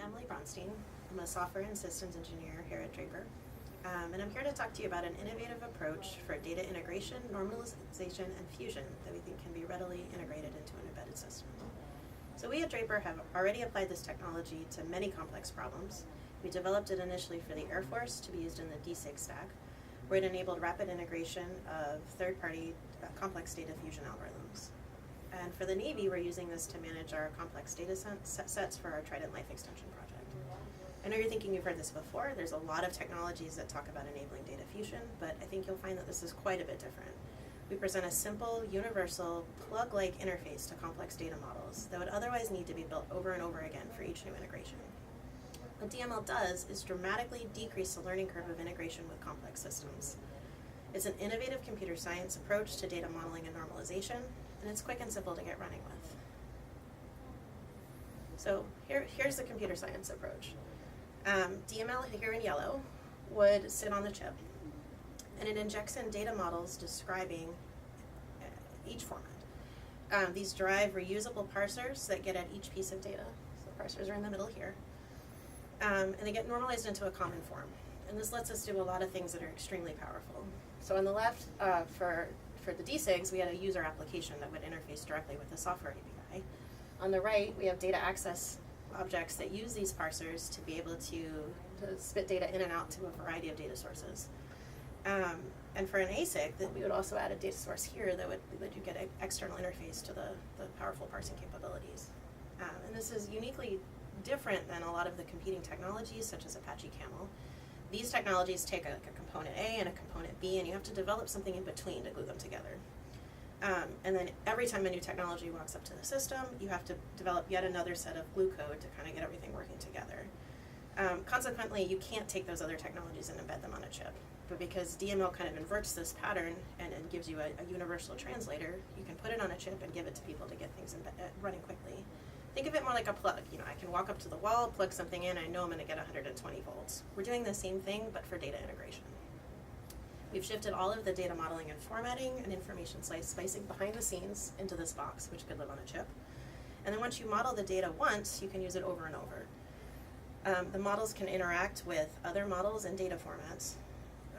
Emily Bronstein. I'm a software and systems engineer here at Draper. And I'm here to talk to you about an innovative approach for data integration, normalization, and fusion that we think can be readily integrated into an embedded system. So we at Draper have already applied this technology to many complex problems. We developed it initially for the Air Force to be used in the D6 stack, where it enabled rapid integration of third-party complex data fusion algorithms. And for the Navy, we're using this to manage our complex data sets for our Trident Life Extension project. I know you're thinking you've heard this before. There's a lot of technologies that talk about enabling data fusion, but I think you'll find that this is quite a bit different. We present a simple, universal, plug-like interface to complex data models that would otherwise need to be built over and over again for each new integration. What DML does is dramatically decrease the learning curve of integration with complex systems. It's an innovative computer science approach to data modeling and normalization, and it's quick and simple to get running with. So here's the computer science approach. DML here in yellow would sit on the chip, and it injects in data models describing each format. These drive reusable parsers that get at each piece of data. So parsers are in the middle here. And they get normalized into a common form. And this lets us do a lot of things that are extremely powerful. So on the left, for the DSIGs, we had a user application that would interface directly with the software API. On the right, we have data access objects that use these parsers to be able to spit data in and out to a variety of data sources. And for an ASIC, we would also add a data source here that would let you get an external interface to the powerful parsing capabilities. And this is uniquely different than a lot of the competing technologies, such as Apache Camel. These technologies take a component A and a component B, and you have to develop something in between to glue them together. And then every time a new technology walks up to the system, you have to develop yet another set of glue code to kind of get everything working together. Consequently, you can't take those other technologies and embed them on a chip. But because DML kind of inverts this pattern and gives you a universal translator, you can put it on a chip and give it to people to get things running quickly. Think of it more like a plug. I can walk up to the wall, plug something in, I know I'm going to get 120 volts. We're doing the same thing, but for data integration. We've shifted all of the data modeling and formatting and information splicing behind the scenes into this box, which could live on a chip. And then once you model the data once, you can use it over and over. The models can interact with other models and data formats.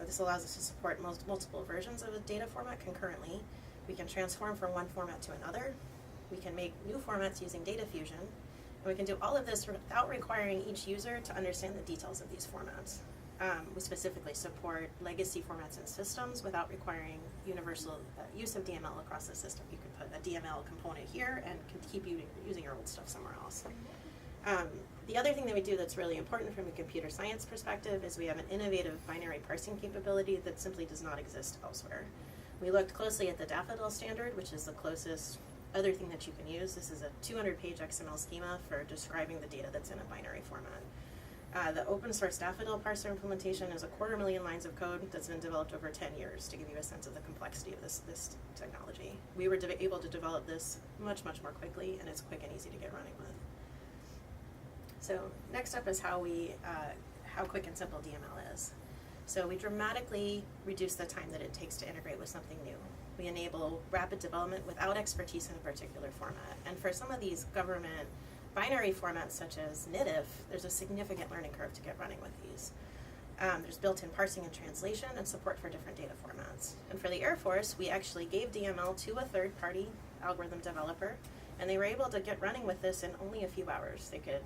This allows us to support multiple versions of a data format concurrently. We can transform from one format to another. We can make new formats using data fusion. And we can do all of this without requiring each user to understand the details of these formats. We specifically support legacy formats and systems without requiring universal use of DML across the system. You can put a DML component here and can keep using your old stuff somewhere else. The other thing that we do that's really important from a computer science perspective is we have an innovative binary parsing capability that simply does not exist elsewhere. We looked closely at the Daffodil standard, which is the closest other thing that you can use. This is a 200-page XML schema for describing the data that's in a binary format. The open source Daffodil parser implementation is 250,000 lines of code that's been developed over 10 years to give you a sense of the complexity of this technology. We were able to develop this much more quickly, and it's quick and easy to get running with. So next up is how quick and simple DML is. So we dramatically reduce the time that it takes to integrate with something new. We enable rapid development without expertise in a particular format. And for some of these government binary formats such as NITIF, there's a significant learning curve to get running with these. There's built-in parsing and translation and support for different data formats. And for the Air Force, we actually gave DML to a third-party algorithm developer, and they were able to get running with this in only a few hours. They could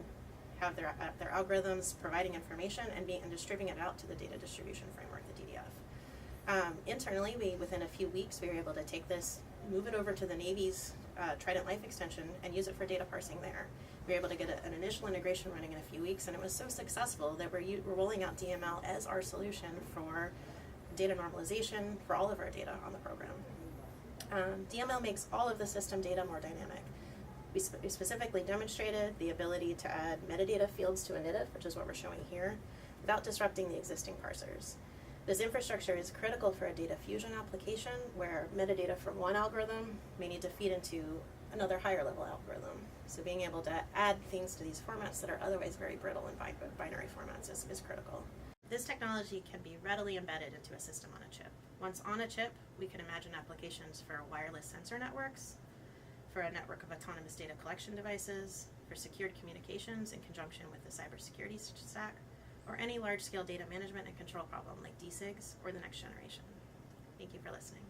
have their algorithms providing information and distributing it out to the data distribution framework, the DDF. Internally, within a few weeks, we were able to take this, move it over to the Navy's Trident Life Extension, and use it for data parsing there. We were able to get an initial integration running in a few weeks, and it was so successful that we're rolling out DML as our solution for data normalization for all of our data on the program. DML makes all of the system data more dynamic. We specifically demonstrated the ability to add metadata fields to a NITIF, which is what we're showing here, without disrupting the existing parsers. This infrastructure is critical for a data fusion application where metadata from one algorithm may need to feed into another higher level algorithm. So being able to add things to these formats that are otherwise very brittle in binary formats is critical. This technology can be readily embedded into a system on a chip. Once on a chip, we can imagine applications for wireless sensor networks, for a network of autonomous data collection devices, for secured communications in conjunction with the cybersecurity stack, or any large-scale data management and control problem like DSIGs or the next generation. Thank you for listening.